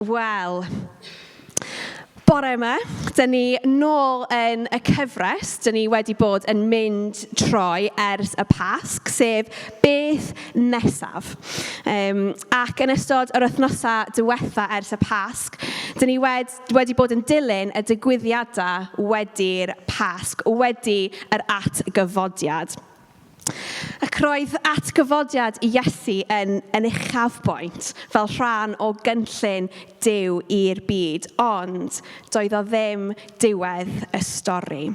Wel, bore yma, dyn ni nôl yn y cyfres, dyn ni wedi bod yn mynd troi ers y Pasg, sef beth nesaf. Ac yn ystod yr wythnosau diwetha ers y Pasg, dyn ni wedi bod yn dilyn y digwyddiadau wedi'r Pasg, wedi yr atgyfodiad. Ac roedd atgyfodiad Iesu yn uchafbwynt fel rhan o gynllun Duw i'r byd, ond doedd o ddim diwedd y stori.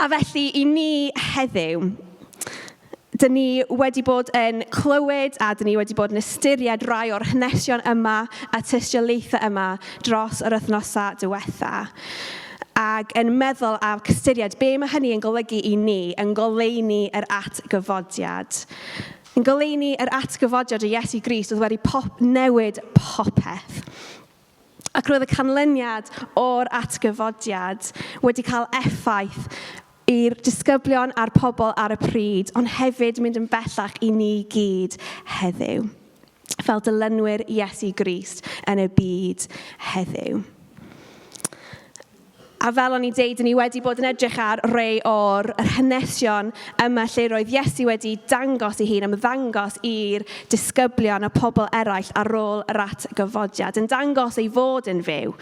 A felly i ni heddiw, dyn ni wedi bod yn clywed a dyn ni wedi bod yn ystyried rai o'r hanesion yma a tystiolaethau yma dros yr wythnosau diwetha. Ac yn meddwl am cystyried be mae hynny yn golygu i ni, yn goleuni yr atgyfodiad. Yn goleuni yr atgyfodiad o Iesu Grist oedd wedi newid popeth. Ac roedd y canlyniad o'r atgyfodiad wedi cael effaith i'r disgyblion a'r pobl ar y pryd, ond hefyd mynd yn bellach i ni gyd heddiw, fel dilynwyr Iesu Grist yn y byd heddiw. A fel o'n i dweud, ni wedi bod yn edrych ar rhai o'r hanesion yma lle roedd Iesu wedi dangos ei hun, ymddangos i'r disgyblion a pobl eraill ar ôl yr atgyfodiad, yn dangos ei fod yn fyw.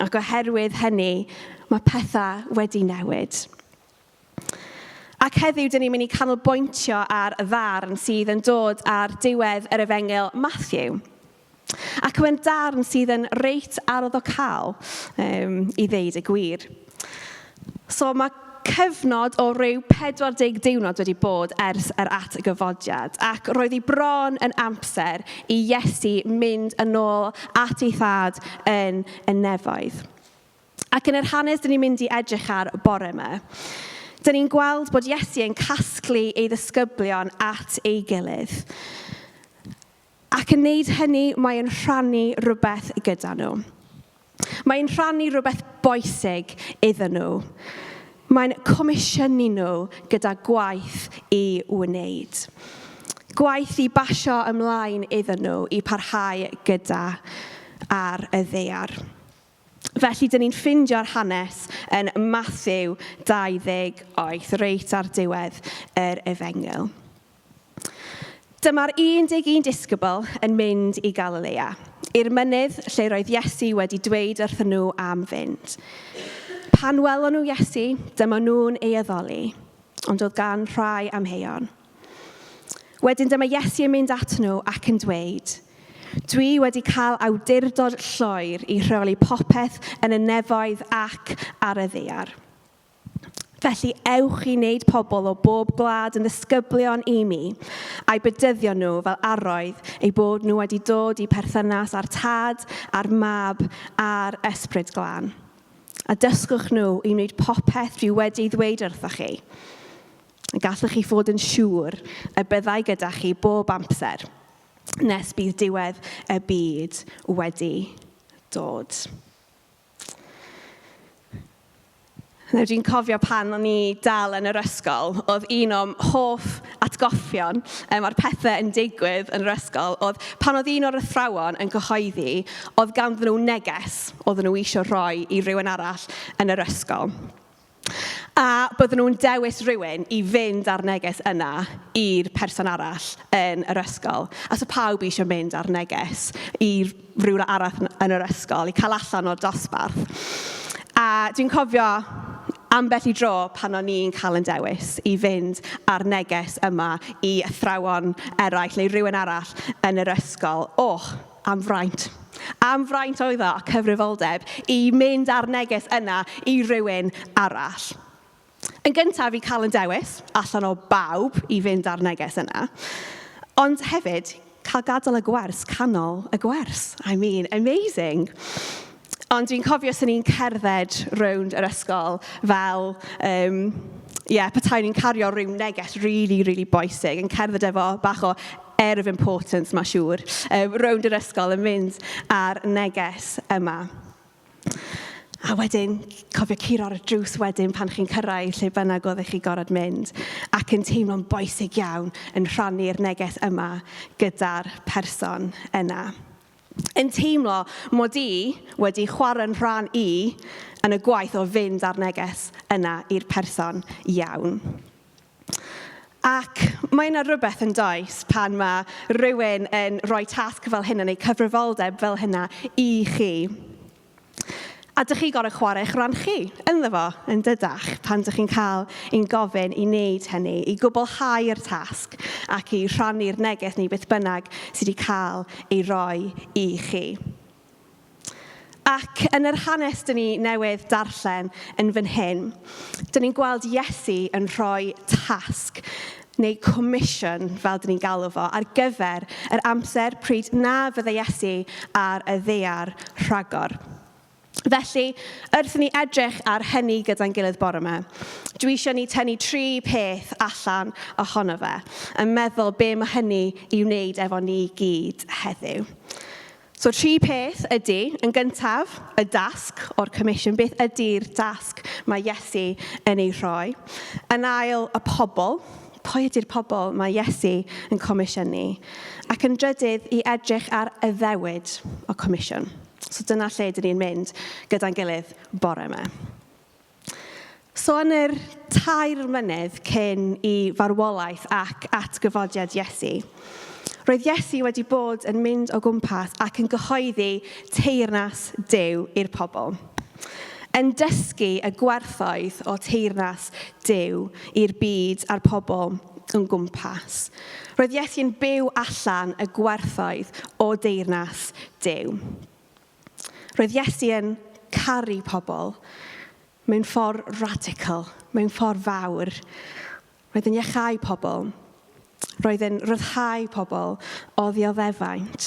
Ac oherwydd hynny, mae pethau wedi newid. Ac heddiw, dyn ni'n mynd i canolbwyntio ar y ddarn sydd yn dod ar diwedd yr Efengyl Mathew. Ac mae'n darn sydd yn reit arwyddocaol i ddeud y gwir. So mae cyfnod o ryw 40 diwrnod wedi bod ers yr atgyfodiad, ac roedd hi bron yn amser i Iesu mynd yn ôl at ei thad yn y nefoedd. Ac yn yr hanes dyn ni'n mynd i edrych ar bore yma, dyn ni'n gweld bod Iesu yn casglu ei ddisgyblion at ei gilydd. Ac yn wneud hynny, mae'n rhannu rhywbeth gyda nhw. Mae'n rhannu rhywbeth bwysig iddyn nhw. Mae'n comisiynu nhw gyda gwaith i wneud. Gwaith i basio ymlaen iddyn nhw i parhau gyda ar y ddaear. Felly, dyn ni'n ffindio'r hanes yn Mathew 28, reit ar diwedd yr Efengyl. Dyma'r 11 disgybl yn mynd i Galilea, i'r mynydd lle roedd Iesu wedi dweud wrthyn nhw am fynd. Pan welon nhw Iesu, dyma nhw'n ei addoli, ond oedd gan rhai amheuon. Wedyn dyma Iesu yn mynd at nhw ac yn dweud, dwi wedi cael awdurdod llwyr i rheoli popeth yn y nefoedd ac ar y ddaear. Felly ewch i wneud pobl o bob gwlad yn ddisgyblion i mi, a'i bedyddio nhw fel arroedd eu bod nhw wedi dod i perthynas â'r tad, a'r mab, a'r ysbryd glân. A dysgwch nhw i wneud popeth dwi wedi ddweud wrthoch chi. Gallwch chi fod yn siŵr y byddai gyda chi bob amser, nes bydd diwedd y byd wedi dod. Nawr, dwi'n cofio pan o'n i dal yn yr ysgol, oedd un o'm hoff atgoffion a'r pethau yn digwydd yn yr ysgol, oedd pan oedd un o'r athrawon yn cyhoeddi, oedd ganddyn nhw neges oedd nhw eisiau rhoi i rywun arall yn yr ysgol. A bydden nhw'n dewis rywun i fynd ar neges yna i'r person arall yn yr ysgol. A so pawb eisiau mynd ar neges i rywun arall yn yr ysgol, i cael allan o'r dosbarth. A dwi'n cofio ambell i dro pan o'n i'n cael yn dewis i fynd ar neges yma i athrawon eraill neu rywun arall yn yr ysgol. Am fraint. Am fraint oedd o cyfrifoldeb i mynd ar neges yna i rywun arall. Yn gyntaf i cael yn dewis allan o bawb i fynd ar neges yna. Ond hefyd cael gadael y gwers, canol y gwers. Amazing. Ond dwi'n cofio sy'n ni'n cerdded rownd yr ysgol fel, petai ni'n cario rhyw neges really bwysig, yn cerdded efo bach o air of importance, mae'n siŵr, rownd yr ysgol yn mynd ar neges yma. A wedyn, cofio curo ar y drws wedyn pan chi'n cyrraedd lle bynnag oeddech chi gorfod mynd, ac yn teimlo'n bwysig iawn yn rhannu'r neges yma gyda'r person yna. Yn teimlo mod i wedi chwarae'n rhan i yn y gwaith o fynd ar neges yna i'r person iawn. Ac mae yna rhywbeth yn does pan mae rhywun yn rhoi tasg fel hynna neu cyfrifoldeb fel hynna i chi. A dych chi gorau chwarae eich rhan chi, ynddo fo, yn dydach, pan dych chi'n cael ein gofyn i wneud hynny, i gwblhau'r tasg ac i rhannu'r neges neu beth bynnag sydd wedi cael ei roi i chi. Ac yn yr hanes dyn ni newydd darllen yn fan hyn, dyn ni'n gweld Iesu yn rhoi tasg neu comisiwn, fel dyn ni'n galw fo, ar gyfer yr amser pryd na fydde Iesu ar y ddaear rhagor. Felly, wrth ni edrych ar hynny gyda'n gilydd bore yma, dwi eisiau ni tynnu 3 peth allan ohono fe, yn meddwl be mae hynny i wneud efo ni gyd heddiw. So 3 peth ydy, yn gyntaf, y dasg o'r comisiwn. Beth ydy'r dasg mae Iesu yn ei rhoi? Yn ail, y pobl. Pwy ydy'r pobl mae Iesu yn comisiynu? Ac yn drydydd, i edrych ar y ddewyd o comisiwn. So dyna lle dyn ni'n mynd gyda'n gilydd bore yma. So yn yr 2 mlynedd cyn i farwolaeth ac atgyfodiad Iesu, roedd Iesu wedi bod yn mynd o gwmpas ac yn gyhoeddi teyrnas Duw i'r pobl. Yn dysgu y gwerthoedd o teyrnas Duw i'r byd a'r pobl yn gwmpas. Roedd Iesu yn byw allan y gwerthoedd o deyrnas Duw. Roedd Iesu yn caru pobl mewn ffordd radical, mewn ffordd fawr. Roedd yn iechau pobl. Roedd yn ryddhau pobl o ddioddefaint.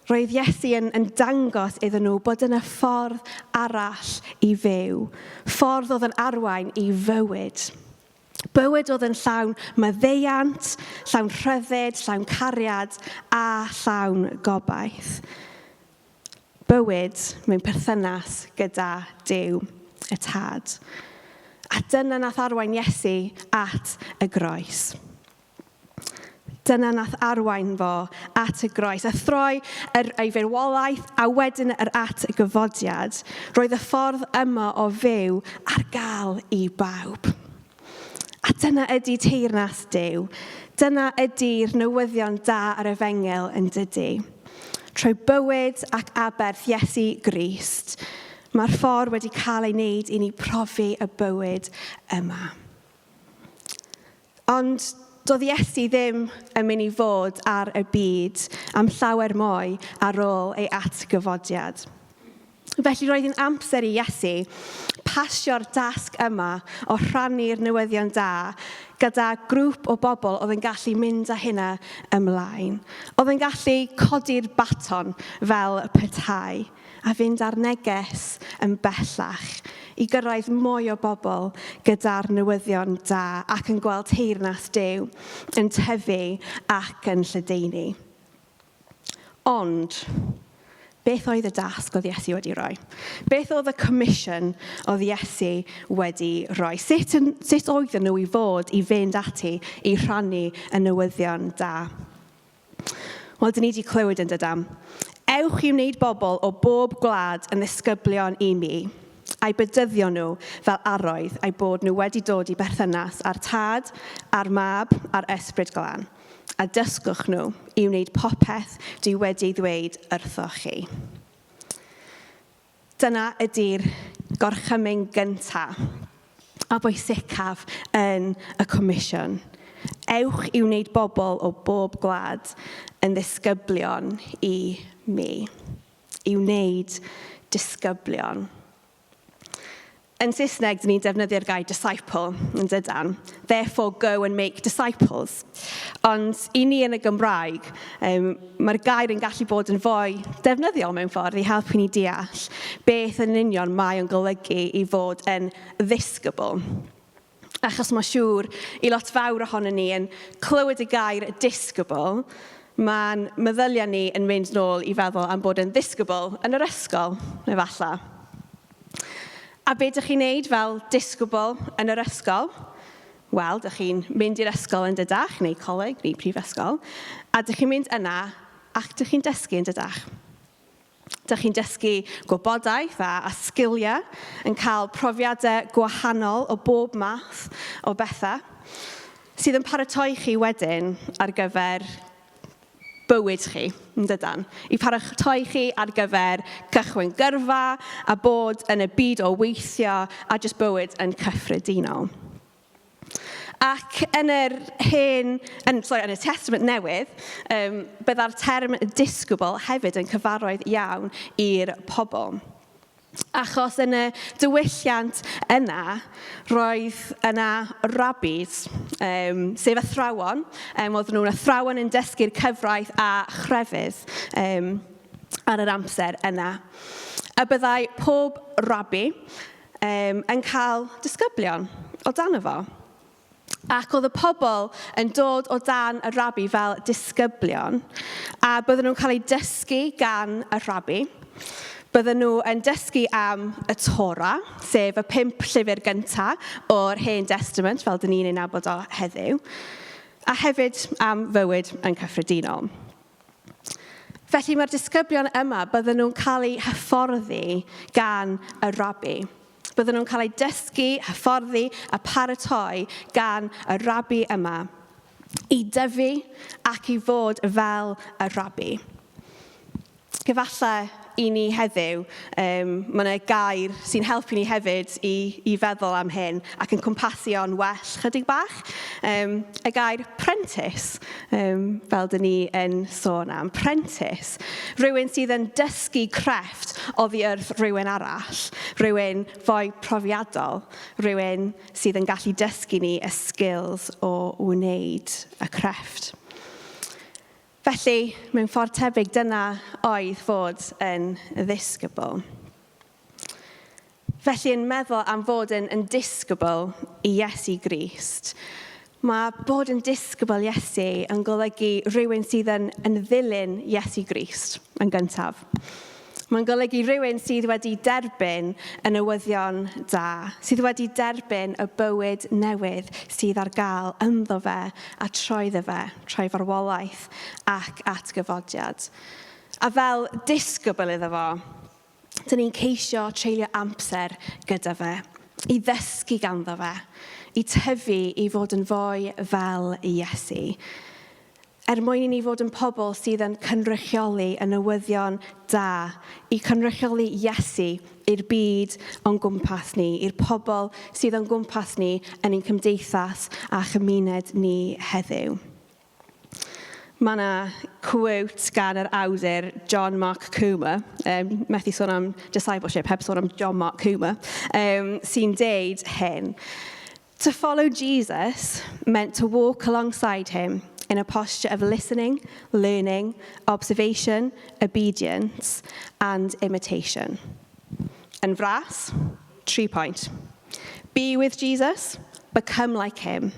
Roedd Iesu yn dangos iddyn nhw bod yna ffordd arall i fyw. Ffordd oedd yn arwain i fywyd. Bywyd oedd yn llawn maddeuant, llawn rhyddid, llawn cariad a llawn gobaith. Bywyd mewn perthynas gyda Duw y Tad. A dyna nath arwain Iesu at y groes. Dyna nath arwain fo at y groes. A throi ei farwolaeth a wedyn yr atgyfodiad, roedd y ffordd yma o fyw ar gael i bawb. A dyna ydy teyrnas Duw. Dyna ydy'r newyddion da ar y Efengil yn dydy. Trwy bywyd ac aberth Iesu Grist, mae'r ffordd wedi cael ei wneud i ni profi y bywyd yma. Ond doedd Iesu ddim yn mynd i fod ar y byd am llawer mwy ar ôl ei atgyfodiad. Felly roedd hi'n amser i Iesu pasio'r dasg yma o rhannu'r newyddion da gyda grŵp o bobl oedd yn gallu mynd â hynna ymlaen. Oedd yn gallu codi'r baton fel petai a fynd ar neges yn bellach i gyrraedd mwy o bobl gyda'r newyddion da ac yn gweld teyrnas Duw yn tyfu ac yn lledaenu. Ond beth oedd y dasg oedd Iesu wedi rhoi? Beth oedd y comisiwn oedd Iesu wedi rhoi? Sut oedden nhw i fod i fynd ati i rhannu y newyddion da? Wel, dyn ni wedi clywed yn dydam. Ewch i wneud bobl o bob gwlad yn ddisgyblion i mi, a'i bedyddio nhw fel arwydd a'i bod nhw wedi dod i berthynas a'r Tad, a'r Mab, a'r Ysbryd Glân. A dysgwch nhw i wneud popeth dwi wedi ddweud wrthoch chi. Dyna ydy'r gorchymyn gyntaf a bwysicaf yn y comisiwn. Ewch i wneud bobl o bob gwlad yn ddisgyblion i mi. I wneud disgyblion. Yn Saesneg, dyn ni'n defnyddio'r gair disciple yn dydan. Therefore, go and make disciples. Ond i ni yn y Gymraeg, mae'r gair yn gallu bod yn fwy defnyddiol mewn ffordd i helpu ni deall beth yn union mae o'n golygu i fod yn ddisgybl. Achos mae siŵr i lot fawr ohono ni yn clywed y gair disgybl, mae'n meddyliau ni yn mynd nôl i feddwl am bod yn ddisgybl yn yr ysgol, efallai. A be ydych chi'n neud fel disgybl yn yr ysgol? Wel, ydych chi'n mynd i'r ysgol yn dydach, neu coleg, neu prifysgol, a ydych chi'n mynd yna ac dych chi'n dysgu yn dydach. Dych chi'n dysgu gwybodaeth a sgiliau, yn cael profiadau gwahanol o bob math o bethau, sydd yn paratoi chi wedyn ar gyfer bywyd chi, yn dydan. I paratoi chi ar gyfer cychwyn gyrfa a bod yn y byd o weithio a jyst bywyd yn cyffredinol. Ac yn y Testament Newydd, byddai'r term disgybl hefyd yn cyfarwydd iawn i'r pobl. Achos yn y diwylliant yna, roedd yna rabbis, sef athrawon, oedd nhw'n athrawon yn dysgu'r cyfraith a chrefydd ar yr amser yna. A byddai pob rabbi yn cael disgyblion o dan fo. Ac oedd y pobl yn dod o dan y rabbi fel disgyblion, a bydden nhw'n cael eu dysgu gan y rabbi. Bydden nhw yn dysgu am y Torah, sef y 5 llyfr gyntaf o'r Hen Testament, fel dyn ni'n ei nabod o heddiw, a hefyd am fywyd yn cyffredinol. Felly mae'r disgyblion yma, bydden nhw'n cael eu hyfforddi gan y rabbi. Bydden nhw'n cael eu dysgu, hyfforddi a paratoi gan y rabbi yma i dyfu ac i fod fel y rabbi. Gyfalle i ni heddiw, mae yna gair sy'n helpu ni hefyd i feddwl am hyn ac yn cwmpasio'n well chydig bach. Y gair prentice, fel dyn ni yn sôn am. Prentice, rhywun sydd yn dysgu crefft oddi wrth rhywun arall, rhywun fwy profiadol, rhywun sydd yn gallu dysgu ni y skills o wneud y crefft. Felly, mewn ffordd tebyg, dyna oedd fod yn ddisgybl. Felly, yn meddwl am fod yn disgybl i Iesu Grist, mae bod yn disgybl Iesu yn golygu rhywun sydd yn ddilyn Iesu Grist yn gyntaf. Mae'n golygu rhywun sydd wedi derbyn y newyddion da, sydd wedi derbyn y bywyd newydd sydd ar gael ynddo fe a troeddo fe, troi farwolaeth ac atgyfodiad. A fel disgybl iddo fo, dyn ni'n ceisio treulio amser gyda fe, i ddysgu ganddo fe, i tyfu i fod yn fwy fel Iesu. Mwyn i ni fod yn pobl sydd yn cynrychioli y newyddion da, i cynrychioli Iesu i'r byd o'n gwmpas ni, i'r pobl sydd o'n gwmpas ni yn ein cymdeithas a chymuned ni heddiw. Mae yna quote gan yr awdur John Mark Comer, methu sôn am discipleship, heb sôn am John Mark Comer, sy'n deud hyn. To follow Jesus meant to walk alongside him in a posture of listening, learning, observation, obedience, and imitation. Yn fras, 3 point. Be with Jesus, become like him,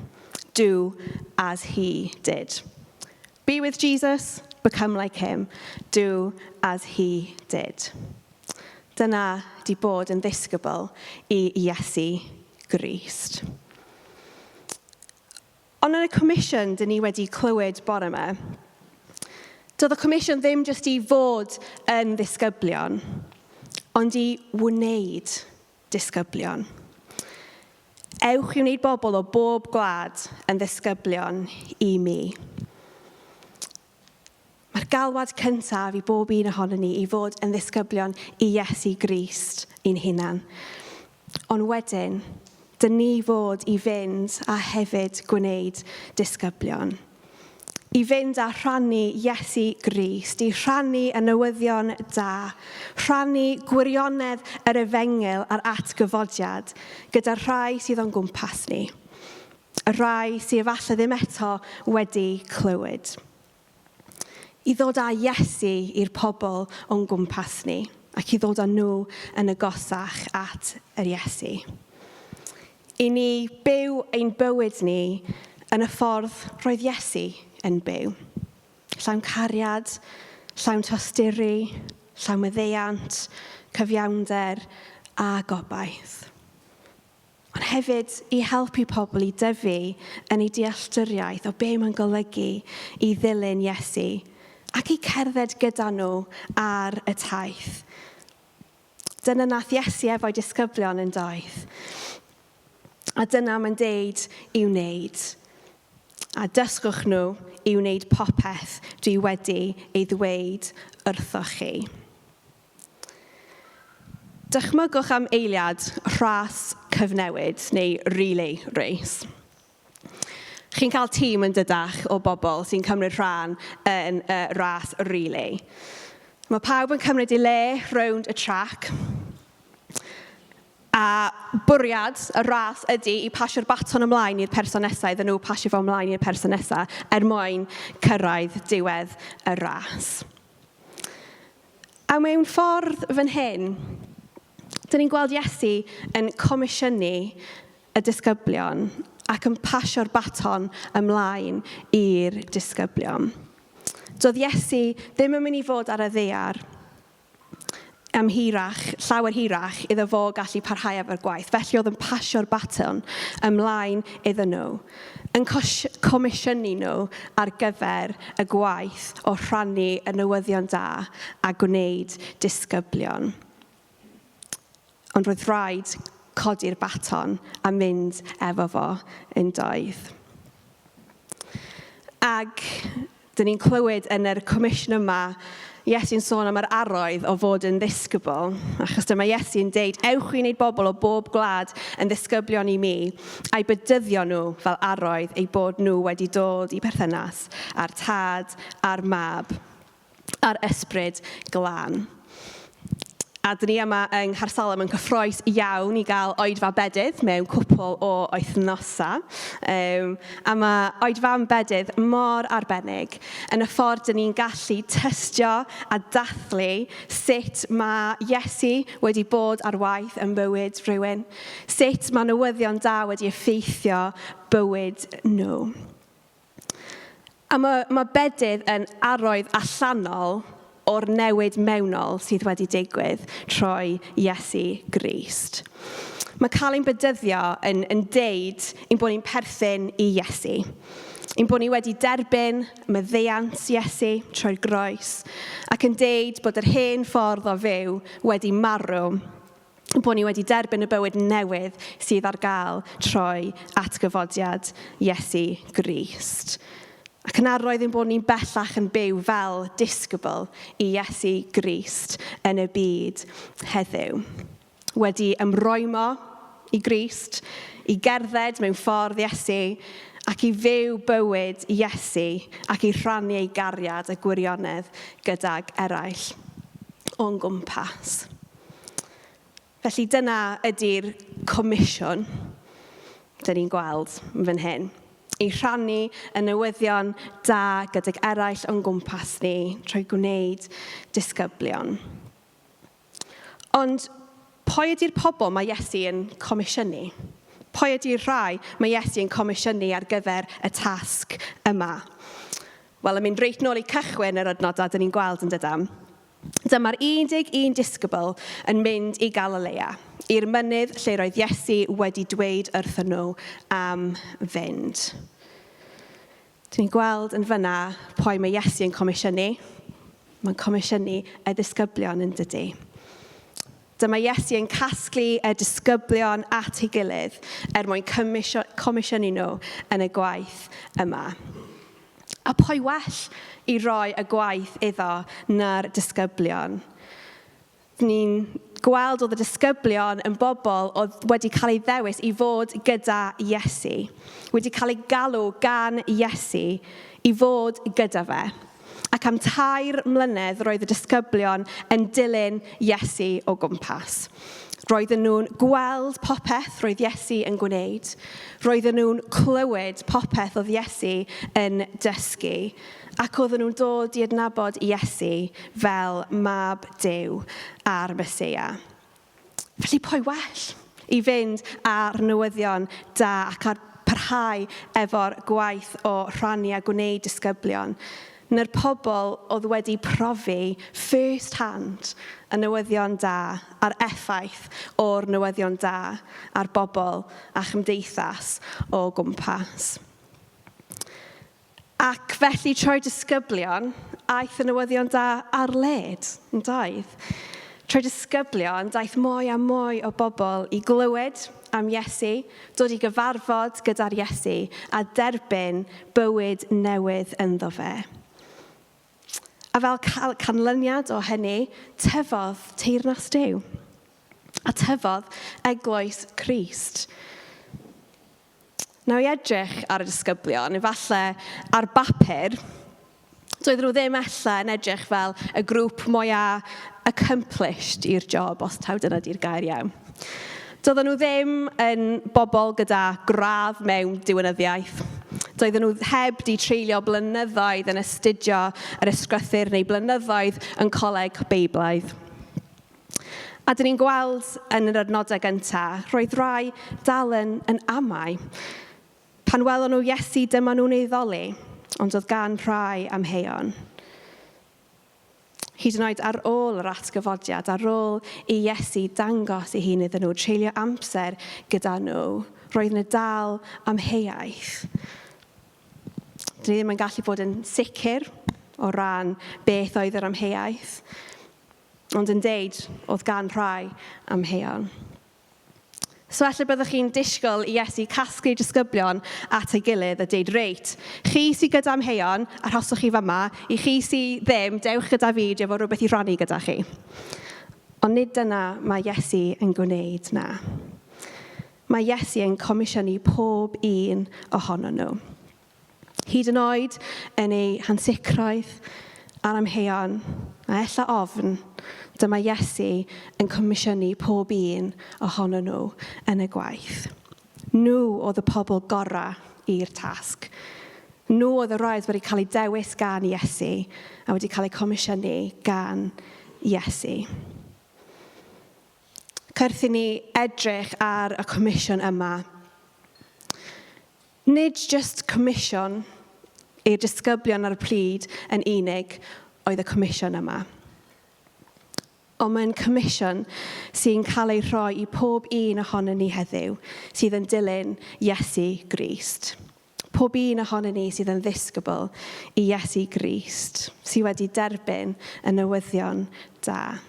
do as he did. Be with Jesus, become like him, do as he did. Dyna di bod yn ddisgybl i Iesu Grist. Ond yn y comisiwn dyn ni wedi clywed bore yma, doedd y comisiwn ddim jyst i fod yn ddisgyblion, ond i wneud disgyblion. Ewch i wneud bobl o bob gwlad yn ddisgyblion i mi. Mae'r galwad cyntaf i bob un ohono ni i fod yn ddisgyblion i Iesu Grist ein hunan. Ond wedyn, dyn ni fod i fynd a hefyd gwneud disgyblion. I fynd a rhannu Iesu Grist, i rhannu y newyddion da, rhannu gwirionedd yr efengyl a'r atgyfodiad gyda rhai sydd o'n gwmpas ni. Y rhai sydd efallai ddim eto wedi clywed. I ddod â Iesu i'r pobl o'n gwmpas ni, ac i ddod â nhw yn agosach at yr Iesu. I ni byw ein bywyd ni yn y ffordd roedd Iesu yn byw. Llawn cariad, llawn tosturi, llawn maddeuant, cyfiawnder a gobaith. Ond hefyd i helpu pobl i dyfu yn ei dealltwriaeth o be mae'n golygu i ddilyn Iesu ac i cerdded gyda nhw ar y taith. Dyna nath Iesu efo'i disgyblion yn doedd. A dyna mae'n deud i wneud. A dysgwch nhw i wneud popeth dwi wedi ei ddweud wrthoch chi. Dychmygwch am eiliad rhas cyfnewid neu relay race. Chi'n cael tîm yn dydach o bobl sy'n cymryd rhan yn y ras relay. Mae pawb yn cymryd i le rownd y trac. A bwriad y ras ydy i pasio'r baton ymlaen i'r person nesaf, iddyn nhw pasio fo ymlaen i'r person nesaf, mwyn cyrraedd diwedd y ras. A mewn ffordd fan hyn, dyn ni'n gweld Iesu yn comisiynu y disgyblion ac yn pasio'r baton ymlaen i'r disgyblion. Doedd Iesu ddim yn mynd i fod ar y ddaear am llawer hirach iddo fo gallu parhau efo'r gwaith. Felly oedd yn pasio'r baton ymlaen iddyn nhw, yn comisiynu nhw ar gyfer y gwaith o rhannu y newyddion da a gwneud disgyblion. Ond roedd rhaid codi'r baton a mynd efo fo yn doedd. Ac dyn ni'n clywed yn yr comisiwn yma, Iesu'n sôn am yr arwydd o fod yn ddisgybl, achos dyma Iesu'n deud, ewch i wneud bobl o bob gwlad yn ddisgyblion i mi, a'i bedyddio nhw fel arwydd eu bod nhw wedi dod i perthynas a'r tad, a'r mab, a'r ysbryd glân. A dyn ni yma yng Nghaersalem yn cyffroes iawn i gael oedfa bedydd mewn cwpl o wythnosau. A mae oedfa bedydd mor arbennig yn y ffordd dyn ni'n gallu tystio a dathlu sut mae Iesu wedi bod ar waith yn bywyd rhywun. Sut mae newyddion da wedi effeithio bywyd nhw. A mae bedydd yn arwydd allanol o'r newid mewnol sydd wedi digwydd trwy Iesu Grist. Mae cael ein bedyddio yn deud ein bod ni'n perthyn i Iesu. Ein bod ni wedi derbyn maddeuant Iesu trwy'r groes, ac yn deud bod yr hen ffordd o fyw wedi marw, bod ni wedi derbyn y bywyd newydd sydd ar gael trwy atgyfodiad Iesu Grist. Ac yn arwydd ein bod ni'n bellach yn byw fel disgybl i Iesu Grist yn y byd heddiw. Wedi ymrwymo i Grist, i gerdded mewn ffordd Iesu, ac i fyw bywyd Iesu, ac i rhannu ei gariad a gwirionedd gydag eraill o'n gwmpas. Felly dyna ydy'r comisiwn dyn ni'n gweld fan hyn. I rhannu y newyddion da gydag eraill o'n gwmpas ni trwy gwneud disgyblion. Ond pwy ydy'r pobl mae Iesu yn comisiynu? Pwy ydy'r rhai mae Iesu yn comisiynu ar gyfer y tasg yma? Wel, yn mynd reit nôl i cychwyn yr adnodau dyn ni'n gweld yn dydam. Dyma'r 11 disgybl yn mynd i Galilea, i'r mynydd lle roedd Iesu wedi dweud wrthyn nhw am fynd. Dyn ni'n gweld yn fyna pwy mae Iesu yn comisiynu. Mae'n comisiynu y disgyblion yn dydy. Dyma Iesu yn casglu y disgyblion at ei gilydd mwyn comisiynu nhw yn y gwaith yma. A pwy well i roi y gwaith iddo na'r disgyblion? Ni'n gweld oedd y disgyblion yn bobl oedd wedi cael ei ddewis i fod gyda Iesu. Wedi cael ei galw gan Iesu i fod gyda fe. Ac am 3 mlynedd roedd y disgyblion yn dilyn Iesu o gwmpas. Roedden nhw'n gweld popeth roedd Iesu yn gwneud. Roedden nhw'n clywed popeth oedd Iesu yn dysgu. Ac oedden nhw'n dod i adnabod Iesu fel mab Duw a'r Meseia. Felly pwy well i fynd ar newyddion da ac ar parhau efo'r gwaith o rhannu a gwneud disgyblion, na'r pobl oedd wedi profi first hand y newyddion da a'r effaith o'r newyddion da ar bobl a chymdeithas o gwmpas. Ac felly troi disgyblion, aeth y newyddion da ar led, yn doedd. Troi disgyblion, daeth mwy a mwy o bobl i glywed am Iesu, dod i gyfarfod gyda'r Iesu a derbyn bywyd newydd ynddo fe. A fel canlyniad o hynny, tyfodd teyrnas Duw. A tyfodd eglwys Crist. Nawr i edrych ar y disgyblion, efallai ar bapur, doedd nhw ddim yn edrych fel y grŵp mwyaf accomplished i'r job, os taw dyna di'r gair iawn. Doedden nhw ddim yn bobl gyda gradd mewn diwinyddiaeth. Doedden nhw heb di treulio blynyddoedd yn astudio yr ysgrythur neu blynyddoedd yn coleg Beiblaidd. A dyn ni'n gweld yn yr adnodau gyntaf, roedd rai dal yn amau. Pan welon nhw Iesu dyma nhw'n eiddoli, ond oedd gan rhai amheuon. Hyd yn oed ar ôl yr atgyfodiad, ar ôl i Iesu dangos ei hun iddyn nhw, treulio amser gyda nhw, roedd nhw dal amheuaeth. Dyn ni ddim yn gallu bod yn sicr o ran beth oedd yr amheuaeth, ond yn deud oedd gan rhai amheuon. So felly byddwch chi'n disgwyl i Iesu casglu'r disgyblion at ei gilydd a deud, reit, chi sydd gyda amheuon, arhoswch chi fyma, i chi sydd ddim, dewch gyda fi, efo rhywbeth i rannu gyda chi. Ond nid dyna mae Iesu yn gwneud na. Mae Iesu yn comisiynu pob un ohono nhw. Hyd yn oed yn ei hansicroedd a'r amheuon, a ella ofn, dyma Iesu yn comisiynu pob un ohono nhw yn y gwaith. Nhw oedd y pobl gorau i'r tasg. Nhw oedd y rhaid wedi cael ei dewis gan Iesu a wedi cael ei comisiynu gan Iesu. Cyrthyn ni edrych ar y comisiwn yma. Nid just comisiwn i'r disgyblion ar y pryd yn unig oedd y comisiwn yma. Ond mae'n comisiwn sy'n cael ei rhoi i pob un ohono ni heddiw sydd yn dilyn Iesu Grist. Pob un ohono ni sydd yn ddisgybl i Iesu Grist, sydd wedi derbyn y newyddion da.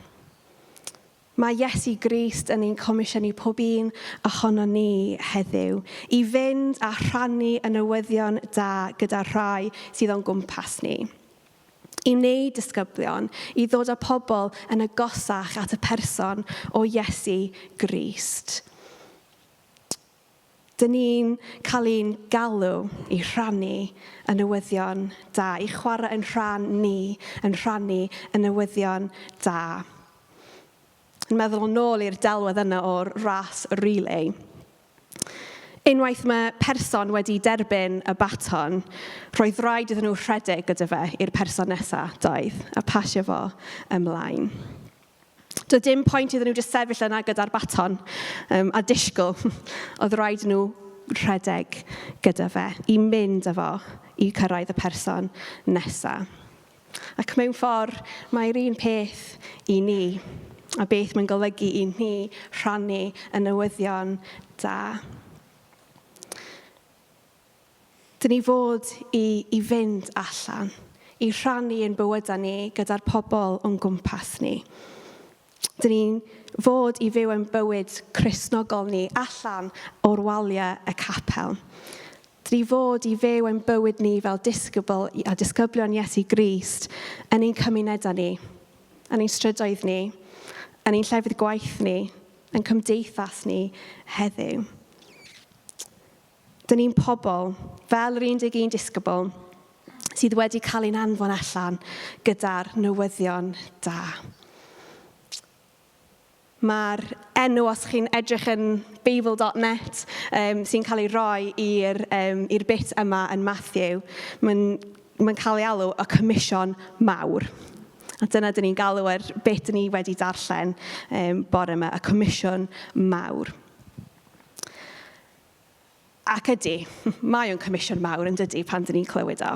Mae Iesu Grist yn ein comisiynu pob un ohono ni heddiw i fynd a rhannu y newyddion da gyda rhai sydd o'n gwmpas ni. I wneud disgyblion, i ddod â pobl yn agosach at y person o Iesu Grist. Dyn ni'n cael ein galw i rhannu y newyddion da, i chwarae yn rhan ni, yn rhannu y newyddion da. Yn meddwl nôl i'r delwedd yna o'r ras relay. Unwaith mae person wedi derbyn y baton, roedd rhaid iddyn nhw rhedeg gyda fe i'r person nesaf, doedd, a pasio fo ymlaen. Doedd dim pwynt iddyn nhw jyst sefyll yna gyda'r baton a disgwyl. Oedd rhaid nhw rhedeg gyda fe i mynd efo i cyrraedd y person nesaf. Ac mewn ffordd, mae'r un peth i ni, a beth mae'n golygu i ni rhannu y newyddion da. Dyn ni fod i fynd allan, i rhannu yn bywydau ni gyda'r pobl o'n gwmpas ni. Dyn ni'n fod i fyw yn bywyd Cristnogol ni allan o'r waliau y capel. Dyn ni fod i fyw yn bywyd ni fel disgybl a disgyblion Iesu Grist yn ein cymunedau ni, yn ein strydoedd ni, yn ein llefydd gwaith ni, yn cymdeithas ni heddiw. Dyn ni'n pobl, fel yr 11 disgybl, sydd wedi cael ein anfon allan gyda'r newyddion da. Mae'r enw, os chi'n edrych yn Bible.net, sy'n cael ei roi i'r bit yma yn Mathew, mae'n cael ei alw y Comisiwn Mawr. A dyna dyn ni'n galw yr bit ni wedi darllen bore yma, y Comisiwn Mawr. Ac ydy, mae o'n comisiwn mawr yn dydy pan dyn ni'n clywed o.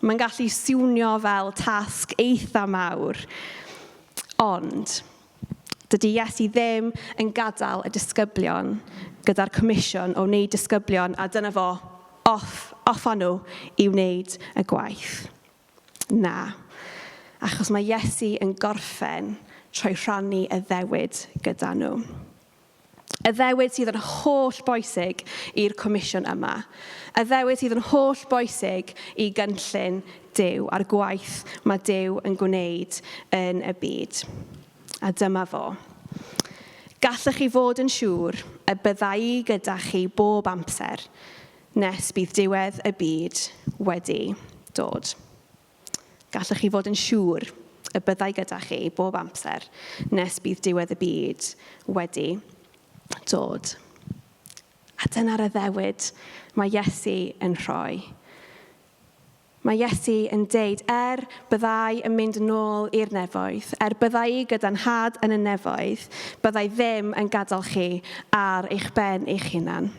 Mae'n gallu swnio fel tasg eitha mawr. Ond, dydy Iesu ddim yn gadael y disgyblion gyda'r comisiwn o wneud disgyblion a dyna fo, off â nhw i wneud y gwaith. Na, achos mae Iesu yn gorffen trwy rhannu y ddewyd gyda nhw. Y ddewyd sydd yn holl bwysig i'r comisiwn yma. Y ddewyd sydd yn holl bwysig i gynllun Duw a'r gwaith mae Duw yn gwneud yn y byd. A dyma fo. Gallwch chi fod yn siŵr y byddai I gyda chi bob amser nes bydd diwedd y byd wedi dod. Gallwch chi fod yn siŵr y byddai gyda chi bob amser nes bydd diwedd y byd wedi dod. A dyna'r ddewyd mae Iesu yn rhoi. Mae Iesu yn deud, byddai yn mynd yn ôl i'r nefoedd, byddai gyda'n had yn y nefoedd, byddai ddim yn gadael chi ar eich ben eich hunan.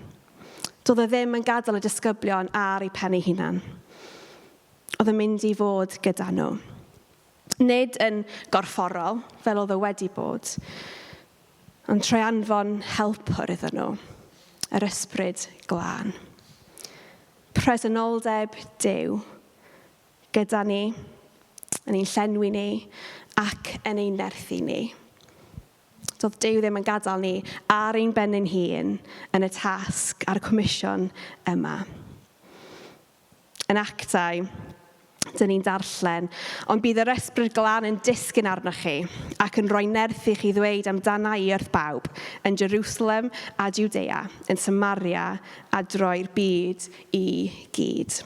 Doedd ddim yn gadael y disgyblion ar eu pen eu hunan. Oedd yn mynd I fod gyda nhw. Nid yn gorfforol, fel oedd wedi bod, ond trwy anfon helpwr iddyn nhw, yr ysbryd glân. Presenoldeb Duw gyda ni, yn ein llenwi ni ac yn ein nerthu ni. Doedd Duw ddim yn gadael ni ar ein ben ein hun yn y tasg a'r comisiwn yma. Yn Actau, dyn ni'n darllen, ond bydd yr ysbryd glân yn disgyn arnoch chi ac yn rhoi nerth I chi ddweud amdana I wrth bawb yn Jerusalem a Judea, yn Samaria a droi'r byd I gyd.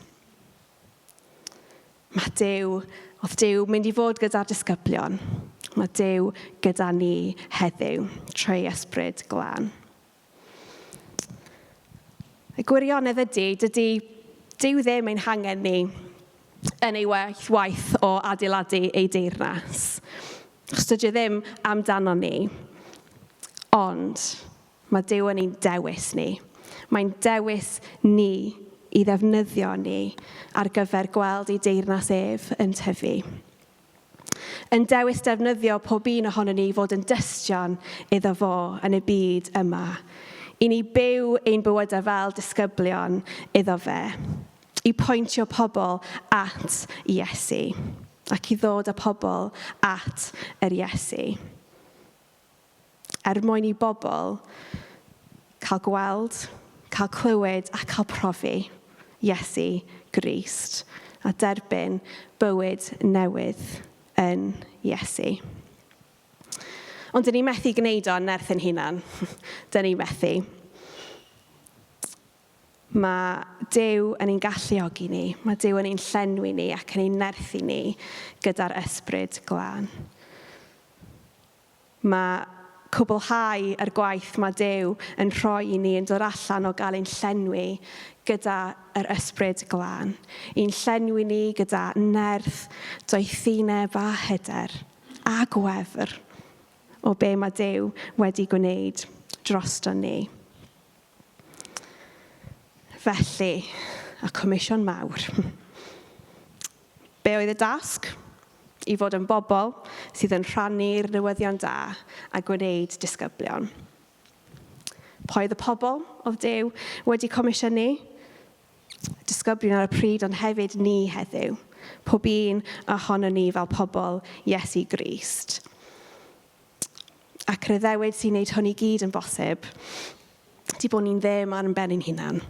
Oedd Duw mynd I fod gyda'r disgyblion. Mae Duw gyda ni heddiw trwy ysbryd glân. Y gwirionedd dydy Duw ddim ein hangen ni yn ei waith o adeiladu ei deyrnas. Achos dydy ddim amdano ni. Ond mae Duw yn ein dewis ni. Mae'n dewis ni I ddefnyddio ni ar gyfer gweld ei deyrnas ef yn tyfu. Yn dewis defnyddio pob un ohono ni fod yn dystion iddo fo yn y byd yma. I ni byw ein bywydau fel disgyblion iddo fe. I pwyntio pobl at Iesu ac I ddod â pobl at yr Iesu. Mwyn I bobl cael gweld, cael clywed a cael profi Iesu Grist a derbyn bywyd newydd yn Iesu. Ond dyn ni methu gwneud o'n nerth yn hunan. Dyn ni methu. Mae Duw yn ein galluogi ni. Mae Duw yn ein llenwi ni ac yn ein nerthu ni gyda'r ysbryd glân. Mae cwblhau yr gwaith mae Duw yn rhoi I ni yn dod allan o gael ein llenwi gyda'r ysbryd glân. Ein llenwi ni gyda nerth, doethineb a hyder a gwefr o be mae Duw wedi gwneud drosto ni. Felly, y Comisiwn Mawr. Be oedd y dasg? I fod yn bobl sydd yn rhannu'r newyddion da a gwneud disgyblion. Pwy oedd y pobl oedd Duw wedi comisiynu? Disgyblion ar y pryd, ond hefyd ni heddiw. Pob un ohono ni fel pobl Iesu Grist. Ac yr ddewyd sy'n gwneud hwn I gyd yn bosib, di bod ni'n ddim ar yn ben ein hunan.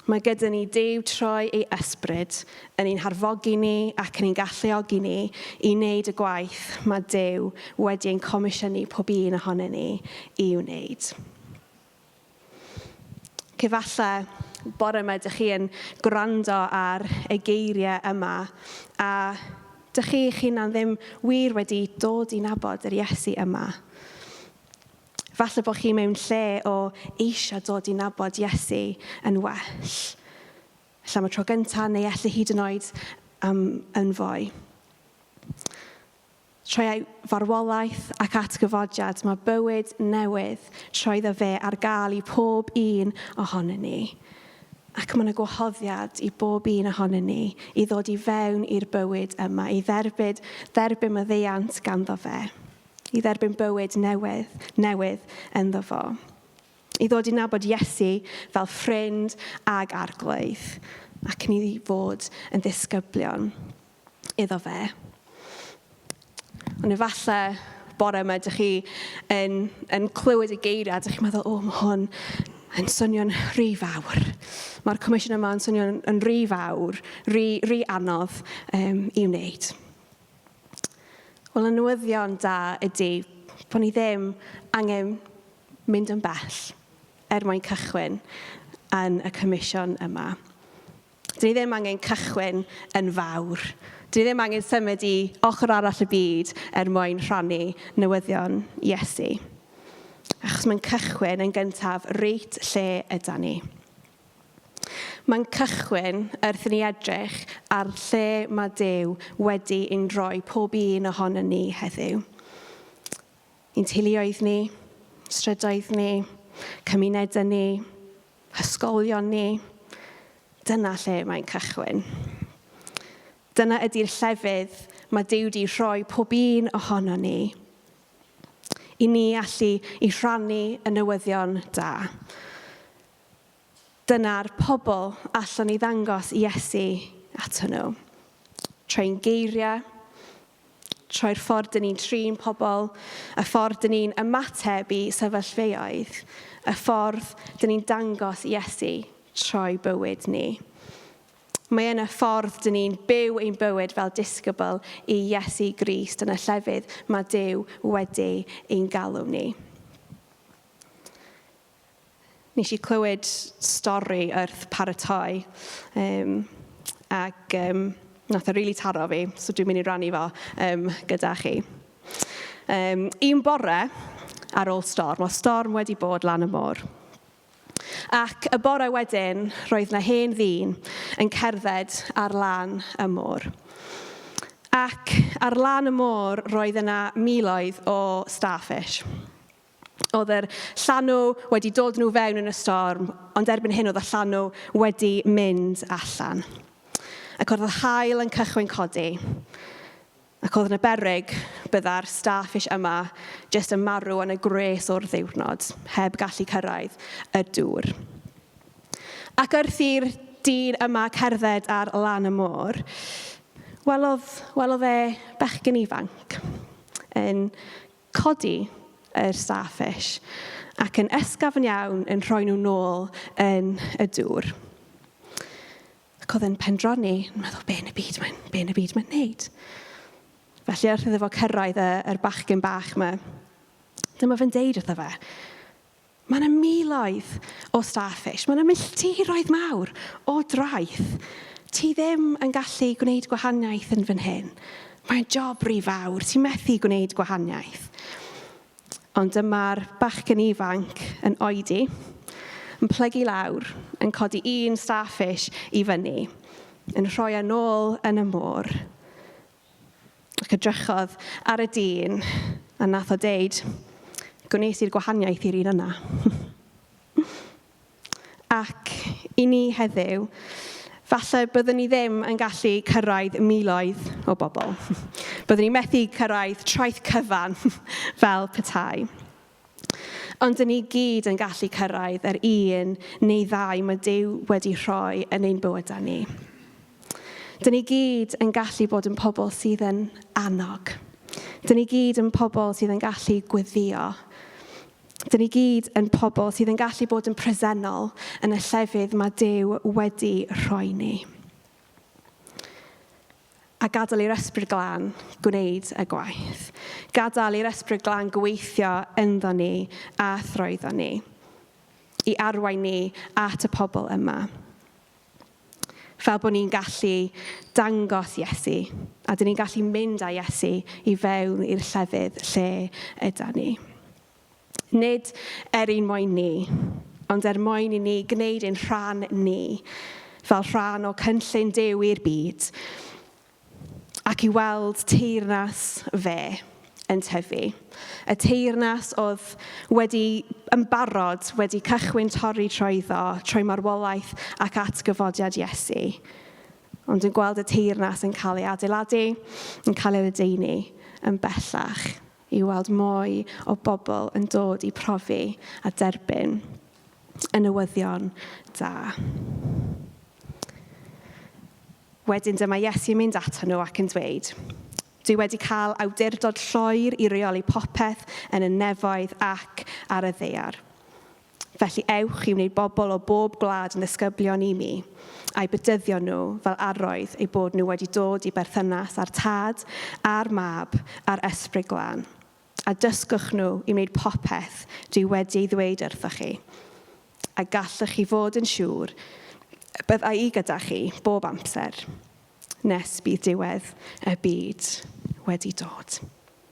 Mae gyda ni Duw troi ei ysbryd yn ein harfogi ni ac yn ein galluogi ni I wneud y gwaith mae Duw wedi ein comisiynu pob un ohono ni I wneud. Cyfalle bore yma dych chi yn gwrando ar y geiriau yma a dych chi eich hunan ddim wir wedi dod I nabod yr Iesu yma. Falle bod chi mewn lle o eisiau dod I nabod Iesu yn well. Lle mae tro gyntaf neu allu hyd yn oed yn fwy. Trwy farwolaeth ac atgyfodiad mae bywyd newydd trwyddo fe ar gael I pob un ohono ni. Ac mae yna gwahoddiad I bob un ohono ni I ddod I fewn i'r bywyd yma, I dderbyn maddeuant ganddo fe. I dderbyn bywyd newydd ynddo fo. I ddod i nabod Iesu fel ffrind ag arglwydd, ac ni fod yn ddisgyblion iddo fe. Ond efallai bore yma, ydych chi yn clywed y geiriau, ydych chi'n meddwl, mae hwn yn swnio'n rhy fawr. Mae'r comisiwn yma yn swnio'n rhy fawr, rhy anodd i wneud. Wel, y newyddion da ydy bod ni ddim angen mynd yn bell mwyn cychwyn yn y comisiwn yma. Dyn ni ddim angen cychwyn yn fawr. Dyn ni ddim angen symud i ochr arall y byd mwyn rhannu newyddion Iesu. Achos mae'n cychwyn yn gyntaf reit lle yda ni. Mae'n cychwyn wrth i ni edrych ar lle mae Duw wedi ein rhoi pob un ohono ni heddiw. Ein teuluoedd ni, strydoedd ni, cymunedau ni, hysgolion ni. Dyna lle mae'n cychwyn. Dyna ydy'r llefydd mae Duw wedi rhoi pob un ohono ni. I ni allu i rhannu y newyddion da. Dyna'r pobl allwn ni ddangos Iesu ato nhw. Trwy'n geiriau, trwy'r ffordd dyn ni'n trin pobl, y ffordd dyn ni'n ymateb i sefyllfeuoedd, y ffordd dyn ni'n dangos Iesu trwy bywyd ni. Mae yna ffordd dyn ni'n byw ein bywyd fel disgybl i Iesu Grist yn y llefydd mae Duw wedi ein galw ni. Nes i clywed stori wrth paratoi ac nath o rili taro fi, so dwi'n mynd i rannu fo gyda chi. Un bore ar ôl storm, o storm wedi bod lan y môr. Ac y bore wedyn, roedd yna hen ddyn yn cerdded ar lan y môr. Ac ar lan y môr roedd yna miloedd o starfish. Oedd yr llanw wedi dod nhw fewn yn y storm, ond erbyn hyn oedd y llanw wedi mynd allan. Ac oedd y haul yn cychwyn codi. Ac oedd yn y beryg bydda'r starfish yma jyst yn marw yn y gres o'r ddiwrnod, heb gallu cyrraedd y dŵr. Ac wrth i'r dyn yma cerdded ar lan y môr, welodd e bechgyn ifanc yn codi yr starfish ac yn ysgafn iawn yn rhoi nhw nôl yn y dŵr. Ac oedd e'n pendroni, yn meddwl, be yn y byd mae'n neud? Felly wrth iddo fo cyrraedd yr bachgyn bach yma, dyma fe'n deud wrtho fe, mae yna miloedd o starfish, mae yna milltiroedd mawr o draeth. Ti ddim yn gallu gwneud gwahaniaeth yn fan hyn. Mae'n job rhy fawr, ti'n methu gwneud gwahaniaeth. Ond dyma'r bachgyn ifanc yn oedi, yn plygu lawr, yn codi un starfish i fyny, yn rhoi yn ôl yn y môr. Ac edrychodd ar y dyn, a nath o deud, gwnes i'r gwahaniaeth i'r un yna. Ac i ni heddiw, falle byddwn ni ddim yn gallu cyrraedd miloedd o bobl. Byddwn ni methu cyrraedd traeth cyfan fel petai. Ond dyn ni gyd yn gallu cyrraedd yr un neu ddau mae Duw wedi rhoi yn ein bywydau ni. Dyn ni gyd yn gallu bod yn pobl sydd yn annog. Dyn ni gyd yn pobl sydd yn gallu gweddio. Dyn ni gyd yn pobl sydd yn gallu bod yn presennol yn y llefydd mae Duw wedi rhoi ni. A gadael i'r ysbryd glân gwneud y gwaith. Gadael i'r ysbryd glân gweithio ynddo ni a thrwyddo ni. I arwain ni at y pobl yma. Fel bod ni'n gallu dangos Iesu. A dyn ni'n gallu mynd â Iesu i fewn i'r llefydd lle yda ni. Nid un moyn ni, ond moyn i ni gwneud ein rhan ni, fel rhan o cynllun Duw i'r byd, ac i weld teyrnas fe yn tyfu. Y teyrnas oedd wedi yn barod, wedi cychwyn torri trwy marwolaeth ac atgyfodiad Iesu. Ond yn gweld y teyrnas yn cael ei adeiladu, yn cael ei ledaenu yn bellach. I weld mwy o bobl yn dod i profi a derbyn yn newyddion da. Wedyn dyma Iesu'n mynd ato nhw ac yn dweud, dwi wedi cael awdurdod llwyr i reoli popeth yn y nefoedd ac ar y ddaear. Felly ewch i wneud bobl o bob gwlad yn ddisgyblion i mi, a'i bedyddio nhw fel arroedd eu bod nhw wedi dod i berthynas a'r tad, a'r mab, a'r ysbryd glân. A dysgwch nhw i wneud popeth dwi wedi ei ddweud wrthoch chi. A gallwch chi fod yn siŵr byddai i gyda chi bob amser, nes bydd diwedd y byd wedi dod.